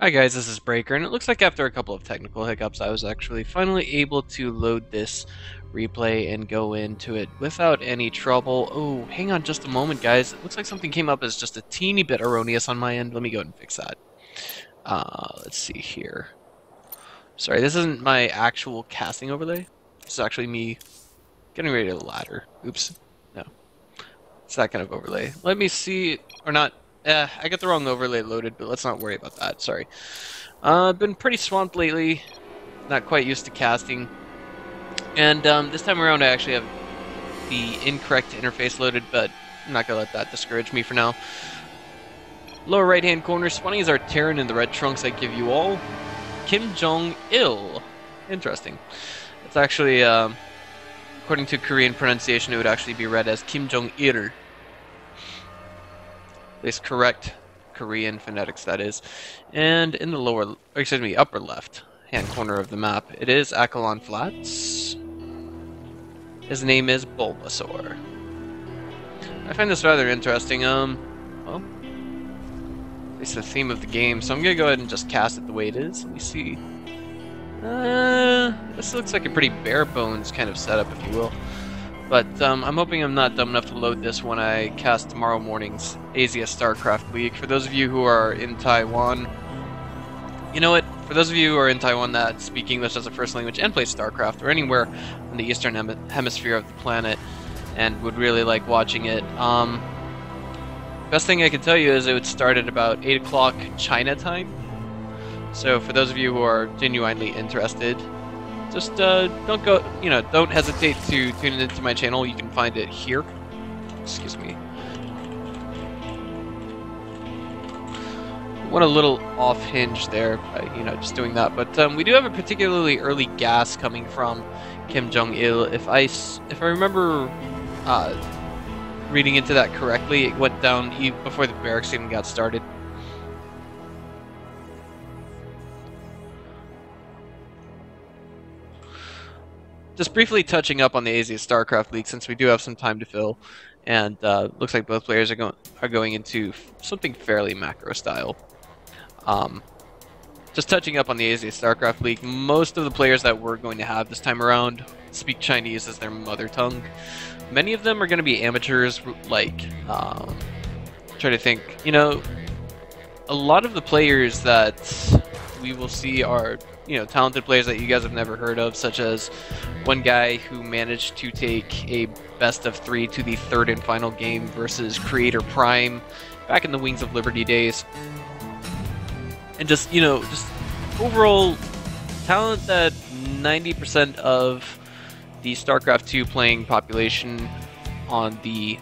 Hi guys, this is Breaker, and it looks like after a couple of technical hiccups, I was actually finally able to load this replay and go into it without any trouble. Oh, hang on just a moment, guys. It looks like something came up as just a teeny bit erroneous on my end. Let me go ahead and fix that. Let's see here. Sorry, this isn't my actual casting overlay. This is actually me getting ready to ladder. Oops. No. It's that kind of overlay. Let me see, or not. I got the wrong overlay loaded, but let's not worry about that. Sorry. I've been pretty swamped lately. Not quite used to casting. And this time around, I actually have the incorrect interface loaded, but I'm not going to let that discourage me for now. Lower right-hand corner, spawning is our Terran in the red trunks I give you all. KimJongILL. Interesting. It's actually, according to Korean pronunciation, it would actually be read as KimJongILL. At least correct Korean phonetics, that is. And in the upper left hand corner of the map, it is Akilon Flats. His name is Bulbasaur. I find this rather interesting. Well, at least the theme of the game, so I'm gonna go ahead and just cast it the way it is. Let me see. This looks like a pretty bare bones kind of setup, if you will. But I'm hoping I'm not dumb enough to load this when I cast tomorrow morning's Asia StarCraft League. For those of you who are in Taiwan, you know what? For those of you who are in Taiwan that speak English as a first language and play StarCraft, or anywhere in the eastern hemisphere of the planet, and would really like watching it, best thing I can tell you is it would start at about 8 o'clock China time. So for those of you who are genuinely interested, just don't hesitate to tune into my channel. You can find it here. Excuse me. Went a little off hinge there by, just doing that. But we do have a particularly early gas coming from KimJongILL. If I remember reading into that correctly, it went down before the barracks even got started. Just briefly touching up on the Asia StarCraft League, since we do have some time to fill, and looks like both players are going into something fairly macro style. Just touching up on the Asia StarCraft League, most of the players that we're going to have this time around speak Chinese as their mother tongue. Many of them are going to be amateurs, like, try to think, a lot of the players that we will see are talented players that you guys have never heard of, such as one guy who managed to take a best of 3 to the third and final game versus Creator Prime back in the Wings of Liberty days. And just overall talent that 90% of the StarCraft 2 playing population on the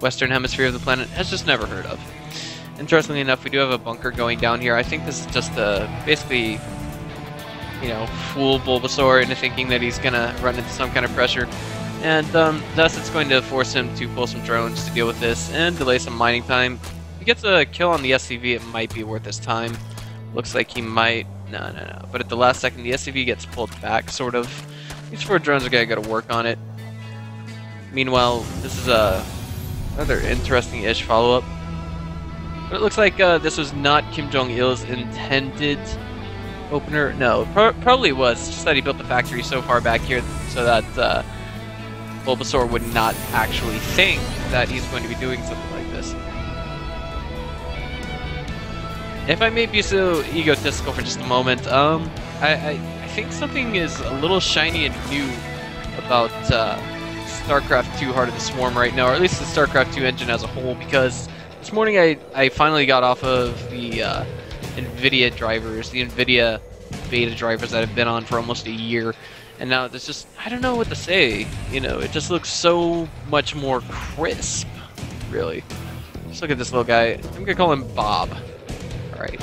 Western Hemisphere of the planet has just never heard of. Interestingly enough, we do have a bunker going down here. I think this is just basically fool Bulbasaur into thinking that he's gonna run into some kind of pressure, and thus it's going to force him to pull some drones to deal with this and delay some mining time. If he gets a kill on the SCV, it might be worth his time. Looks like he might. No. But at the last second, the SCV gets pulled back, sort of. These 4 drones are gonna work on it. Meanwhile, this is another interesting-ish follow-up. But it looks like this was not KimJongILL's intended opener. No, probably was. It's just that he built the factory so far back here so that Bulbasaur would not actually think that he's going to be doing something like this. If I may be so egotistical for just a moment, I think something is a little shiny and new about StarCraft 2 Heart of the Swarm right now, or at least the StarCraft 2 engine as a whole, because this morning I finally got off of the NVIDIA drivers, the NVIDIA beta drivers that have been on for almost a year, and now there's just, I don't know what to say, it just looks so much more crisp, really. Just look at this little guy. I'm gonna call him Bob. Alright.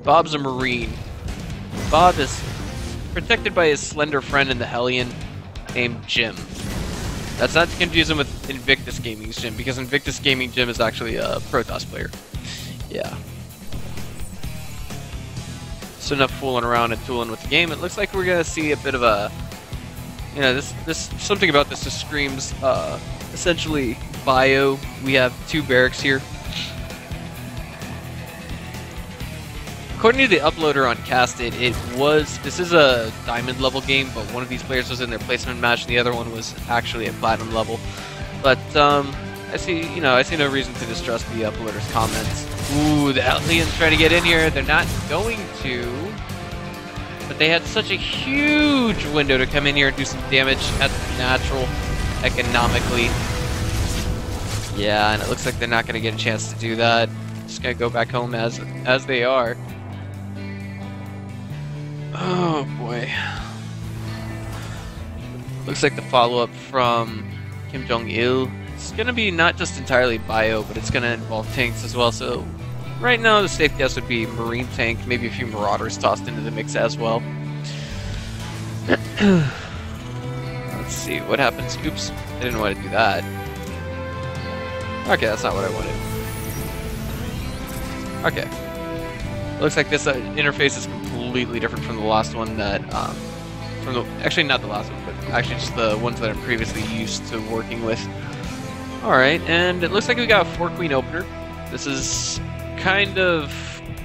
Bob's a Marine. Bob is protected by his slender friend in the Hellion named Jim. That's not to confuse him with Invictus Gaming's Jim, because Invictus Gaming Jim is actually a Protoss player. Yeah. So enough fooling around and tooling with the game. It looks like we're gonna see a bit of a, this something about this just screams essentially bio. We have 2 barracks here. According to the uploader on Casted, this is a diamond level game, but one of these players was in their placement match, and the other one was actually at platinum level. But I see no reason to distrust the uploader's comments. Ooh, the aliens trying to get in here. They're not going to, but they had such a huge window to come in here and do some damage at the natural, economically. Yeah, and it looks like they're not going to get a chance to do that. Just gonna go back home as they are. Oh boy. Looks like the follow-up from KimJongILL. It's gonna be not just entirely bio, but it's gonna involve tanks as well. So right now the safe guess would be marine tank, maybe a few marauders tossed into the mix as well. Let's see what happens. Oops, I didn't want to do that. Okay, that's not what I wanted. Okay. Looks like this interface is completely different from the last one that, actually not the last one, but actually just the ones that I'm previously used to working with. Alright, and it looks like we got a 4-queen opener. This is kind of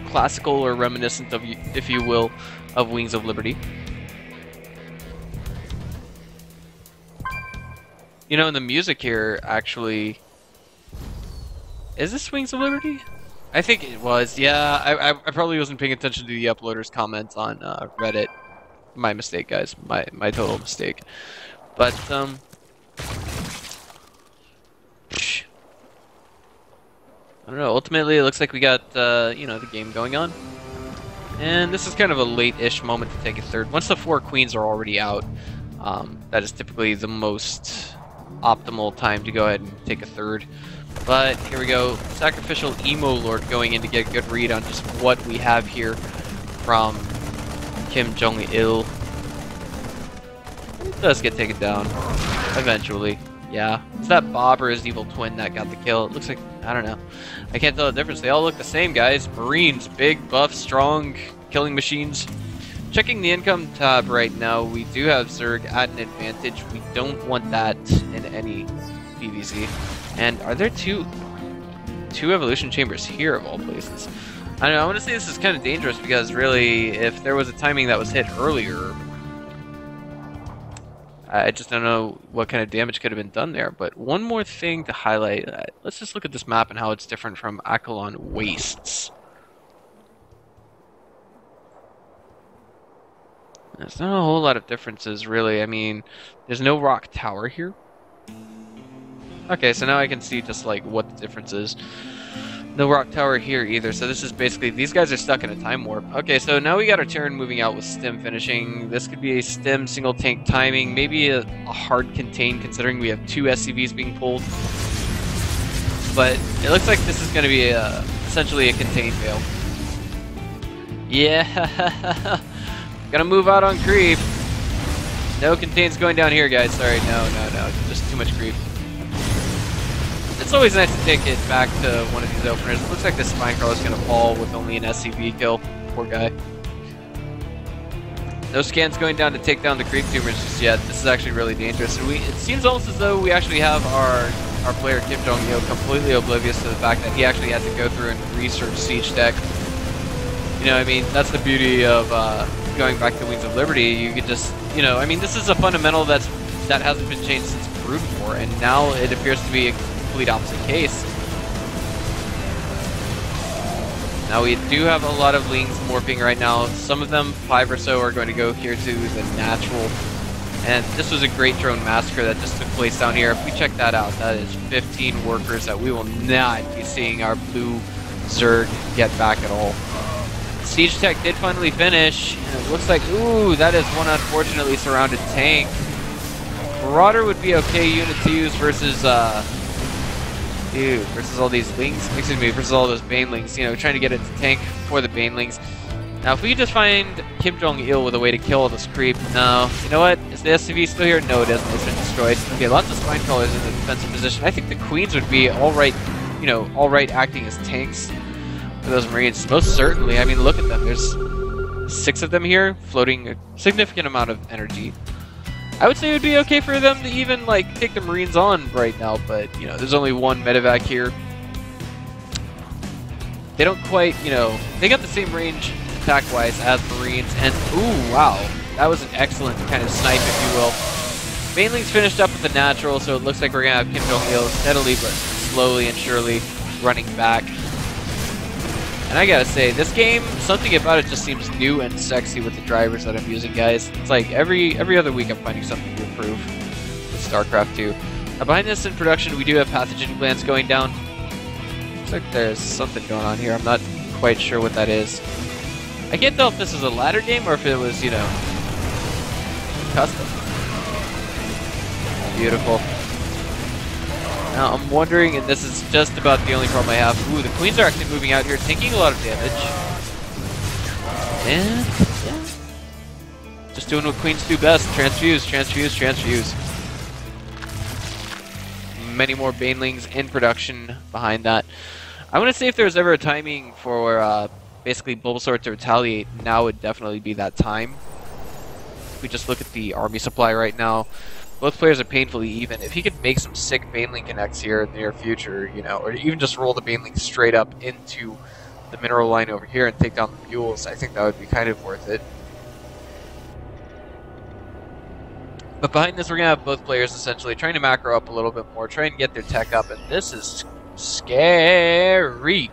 classical or reminiscent of, if you will, of Wings of Liberty. You know, and the music here actually... Is this Wings of Liberty? I think it was, yeah. I probably wasn't paying attention to the uploader's comments on Reddit. My mistake, guys. My total mistake. But, I don't know. Ultimately, it looks like we got, you know, the game going on. And this is kind of a late-ish moment to take a third. Once the 4 queens are already out, that is typically the most optimal time to go ahead and take a third. But here we go, Sacrificial Emo Lord going in to get a good read on just what we have here from KimJongILL. It does get taken down, eventually. Yeah, is that Bob or his evil twin that got the kill? It looks like, I don't know. I can't tell the difference. They all look the same, guys. Marines, big, buff, strong, killing machines. Checking the income tab right now, we do have Zerg at an advantage. We don't want that in any PvZ. And are there two evolution chambers here of all places? I don't know, I want to say this is kind of dangerous because really, if there was a timing that was hit earlier, I just don't know what kind of damage could have been done there. But one more thing to highlight, let's just look at this map and how it's different from Akilon Wastes. There's not a whole lot of differences really. I mean, there's no rock tower here. Okay, so now I can see just like what the difference is. No rock tower here either, so this is basically, these guys are stuck in a time warp. Okay, so now we got our Terran moving out with stim finishing. This could be a stim single tank timing, maybe a hard contain considering we have 2 SCVs being pulled. But it looks like this is going to be essentially a contain fail. Yeah, gotta move out on creep. No contains going down here, guys. Sorry, no, just too much creep. It's always nice to take it back to one of these openers. It looks like this Spinecrawler is going to fall with only an SCV kill. Poor guy. No scans going down to take down the creep tumors just yet. This is actually really dangerous. And it seems almost as though we actually have our player KimJongILL completely oblivious to the fact that he actually had to go through and research Siege Deck. You know, I mean, that's the beauty of going back to Wings of Liberty. You could just, you know, I mean, this is a fundamental that hasn't been changed since Brood War, and now it appears to be a complete opposite case. Now we do have a lot of Lings morphing right now. Some of them, 5 or so, are going to go here to the natural. And this was a great drone massacre that just took place down here. If we check that out, that is 15 workers that we will not be seeing our blue Zerg get back at all. Siege Tech did finally finish. And it looks like, ooh, that is one unfortunately surrounded tank. Marauder would be okay unit to use versus versus all these Lings, excuse me, versus all those Banelings, you know, trying to get it to tank for the Banelings. Now, if we could just find KimJongILL with a way to kill all this creep. No, you know what? Is the SCV still here? No, it isn't. It's been destroyed. Okay, lots of Spinecrawlers in the defensive position. I think the Queens would be alright, you know, alright acting as tanks for those Marines. Most certainly. I mean, look at them. There's 6 of them here, floating a significant amount of energy. I would say it would be okay for them to even, like, take the Marines on right now, but, you know, there's only one medevac here. They don't quite, you know, they got the same range attack-wise as Marines. And, ooh, wow. That was an excellent kind of snipe, if you will. Baneling's finished up with the natural, so it looks like we're going to have KimJongILL steadily but slowly and surely running back. And I gotta say, this game, something about it just seems new and sexy with the drivers that I'm using, guys. It's like every other week I'm finding something to improve with StarCraft 2. Now behind this in production, we do have pathogen glands going down. Looks like there's something going on here. I'm not quite sure what that is. I can't tell if this is a ladder game or if it was, you know, custom. Beautiful. Now I'm wondering, and this is just about the only problem I have. Ooh, the queens are actually moving out here, taking a lot of damage. And yeah, just doing what queens do best: transfuse, transfuse, transfuse. Many more banelings in production behind that. I want to say if there was ever a timing for basically Bulbasaur to retaliate, now would definitely be that time. If we just look at the army supply right now, both players are painfully even. If he could make some sick Baneling connects here in the near future, you know, or even just roll the Baneling straight up into the mineral line over here and take down the mules, I think that would be kind of worth it. But behind this, we're going to have both players essentially trying to macro up a little bit more, trying to get their tech up, and this is scary,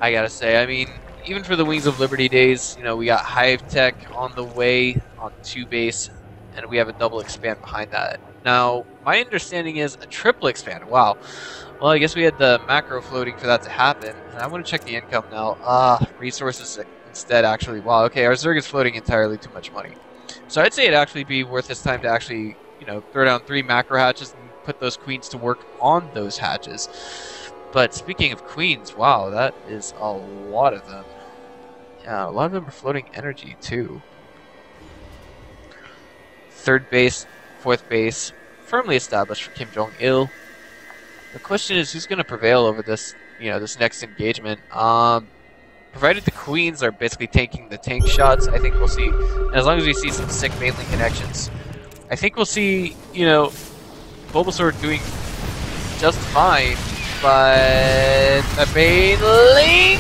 I gotta say. I mean, even for the Wings of Liberty days, you know, we got Hive Tech on the way on 2 base, and we have a double expand behind that. Now, my understanding is a triple expand. Wow. Well, I guess we had the macro floating for that to happen. And I want to check the income now. Resources instead, actually. Wow, okay, our Zerg is floating entirely too much money. So I'd say it'd actually be worth this time to actually, you know, throw down 3 macro hatches and put those queens to work on those hatches. But speaking of queens, wow, that is a lot of them. Yeah, a lot of them are floating energy, too. 3rd base, 4th base, firmly established for KimJongILL. The question is, who's going to prevail over this, you know, this next engagement? Provided the queens are basically taking the tank shots, I think we'll see, and as long as we see some sick Baneling connections, I think we'll see, you know, Bulbasaur doing just fine, but the Banelings,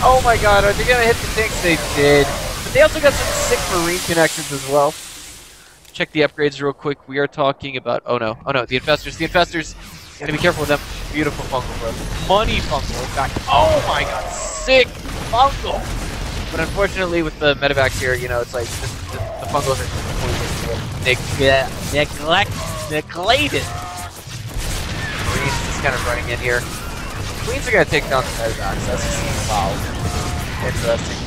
oh my god, are they going to hit the tanks? They did, but they also got some sick Marine connections as well. Check the upgrades real quick. We are talking about, oh no, the infestors, gotta be careful with them. Beautiful fungal growth. Money fungal, in fact. Oh my god, sick fungal! But unfortunately with the medevacs here, you know, it's like, the fungals are neglected. Queens just kind of running in here. Queens are gonna take down the medevacs, that's just, wow. Interesting.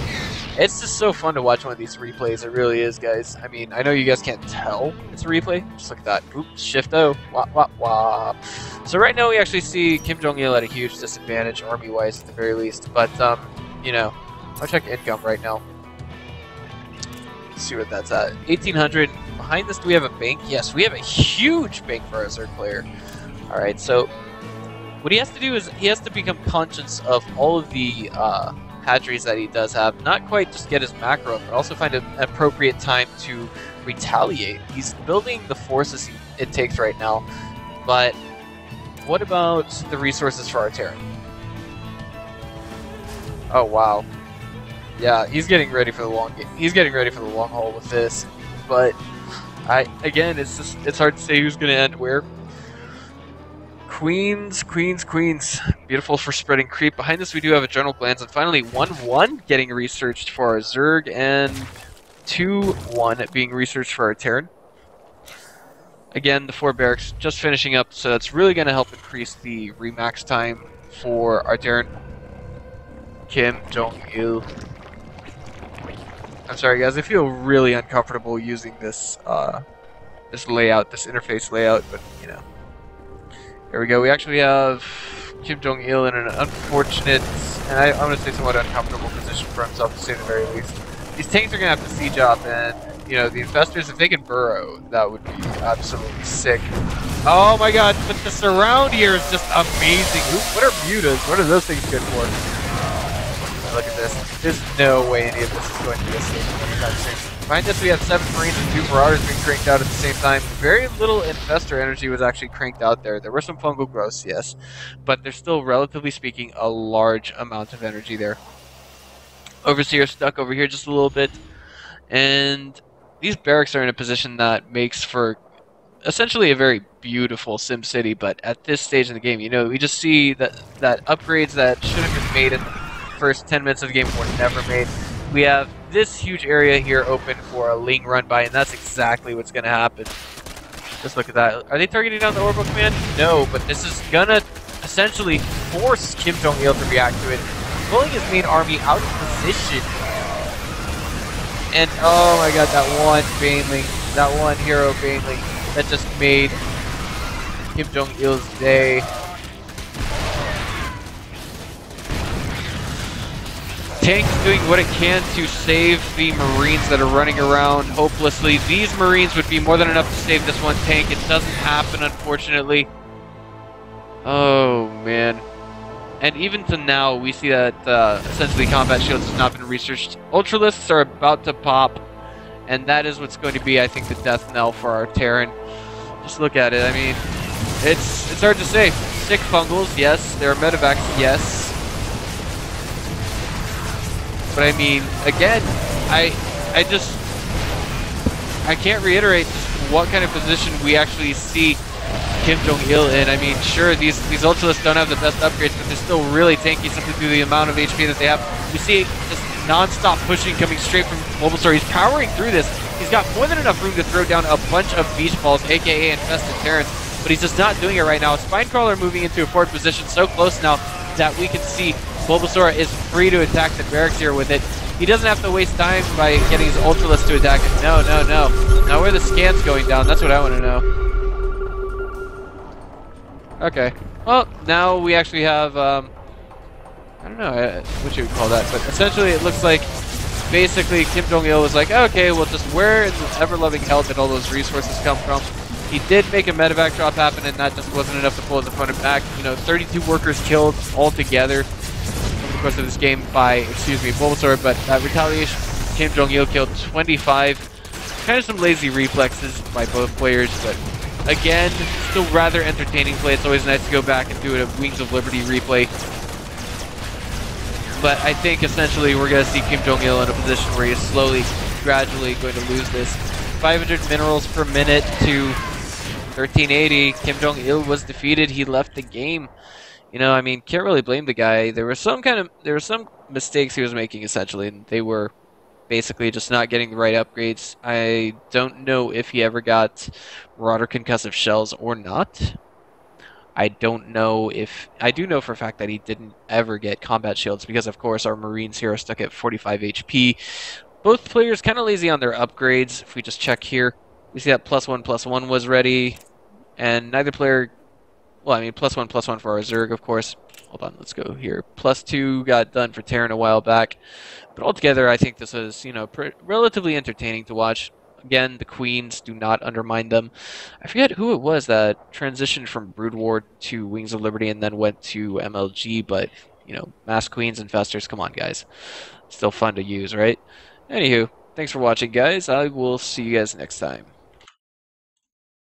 It's just so fun to watch one of these replays. It really is, guys. I mean, I know you guys can't tell it's a replay. Just look at that. Oops, shift O. Wah, wah, wah. So right now we actually see KimJongILL at a huge disadvantage, army-wise at the very least. But, you know, I'll check income right now. Let's see what that's at. 1,800. Behind this, do we have a bank? Yes, we have a huge bank for our Zerg player. Alright, so what he has to do is he has to become conscious of all of the, hatcheries that he does have, not quite just get his macro up, but also find an appropriate time to retaliate. He's building the forces it takes right now, but what about the resources for our Terran? Oh wow, yeah, he's getting ready for the long game. He's getting ready for the long haul with this, but again, it's hard to say who's going to end where. Queens, queens, queens. Beautiful for spreading creep. Behind this, we do have a General Glands, and finally 1-1 getting researched for our Zerg, and 2-1 being researched for our Terran. Again, the 4 barracks just finishing up, so that's really going to help increase the remax time for our Terran. KimJongILL. I'm sorry, guys. I feel really uncomfortable using this this layout, this interface layout, but you know. Here we go. We actually have KimJongILL in an unfortunate, and I'm going to say somewhat uncomfortable position for himself, to say the very least. These tanks are going to have to siege up, and, you know, the infestors, if they can burrow, that would be absolutely sick. Oh my god, but the surround here is just amazing. Ooh, what are mutas? What are those things good for? Look at this. There's no way any of this is going to be a safe anytime soon. Behind us, we have 7 Marines and 2 Marauders being cranked out at the same time. Very little infestor energy was actually cranked out there. There were some fungal growths, yes, but there's still, relatively speaking, a large amount of energy there. Overseer stuck over here just a little bit. And these barracks are in a position that makes for essentially a very beautiful Sim City, but at this stage in the game, you know, we just see that upgrades that should have been made in the first 10 minutes of the game were never made. We have this huge area here open for a Ling run by, and that's exactly what's going to happen. Just look at that. Are they targeting down the orbital command? No, but this is going to essentially force KimJongILL to react to it, pulling his main army out of position. And oh my god, that one Baneling, that one hero Baneling that just made KimJongILL's day. Tank's doing what it can to save the Marines that are running around hopelessly. These Marines would be more than enough to save this one tank. It doesn't happen, unfortunately. Oh, man. And even to now, we see that essentially combat shields has not been researched. Ultralisks are about to pop, and that is what's going to be, I think, the death knell for our Terran. Just look at it. I mean, it's hard to say. Sick fungals, yes. There are medevacs, yes. But I mean, again, I can't reiterate just what kind of position we actually see KimJongILL in. I mean, sure, these Ultralisks don't have the best upgrades, but they're still really tanky simply through the amount of HP that they have. We see just non-stop pushing coming straight from Bulbasaur. He's powering through this. He's got more than enough room to throw down a bunch of beach balls, aka infested Terrans, but he's just not doing it right now. Spinecrawler moving into a forward position so close now that we can see Bulbasaur is free to attack the barracks here with it. He doesn't have to waste time by getting his Ultralisks to attack it. No, no, no. Now where are the scans going down? That's what I want to know. Okay. Well, now we actually have, I don't know what you would call that, but essentially it looks like basically KimJongILL was like, okay, well, just where in the ever-loving hell did all those resources come from? He did make a medevac drop happen, and that just wasn't enough to pull his opponent back. You know, 32 workers killed altogether over the course of this game by, excuse me, Bulbasaur, but that retaliation, KimJongILL killed 25. Kind of some lazy reflexes by both players, but again, still rather entertaining play. It's always nice to go back and do a Wings of Liberty replay. But I think essentially we're going to see KimJongILL in a position where he's slowly, gradually going to lose this. 500 minerals per minute to 1380. KimJongILL was defeated. He left the game. You know, I mean, can't really blame the guy. There were some mistakes he was making essentially, and they were basically just not getting the right upgrades. I don't know if he ever got Marauder concussive shells or not. I don't know if... I do know for a fact that he didn't ever get combat shields because, of course, our Marines here are stuck at 45 HP. Both players kind of lazy on their upgrades. If we just check here, we see that +1/+1 was ready, and neither player... Well, I mean, +1/+1 for our Zerg, of course. Hold on, let's go here. +2 got done for Terran a while back. But altogether, I think this is, you know, relatively entertaining to watch. Again, the Queens, do not undermine them. I forget who it was that transitioned from Brood War to Wings of Liberty and then went to MLG, but, you know, Mass Queens Infestors, come on, guys. Still fun to use, right? Anywho, thanks for watching, guys. I will see you guys next time.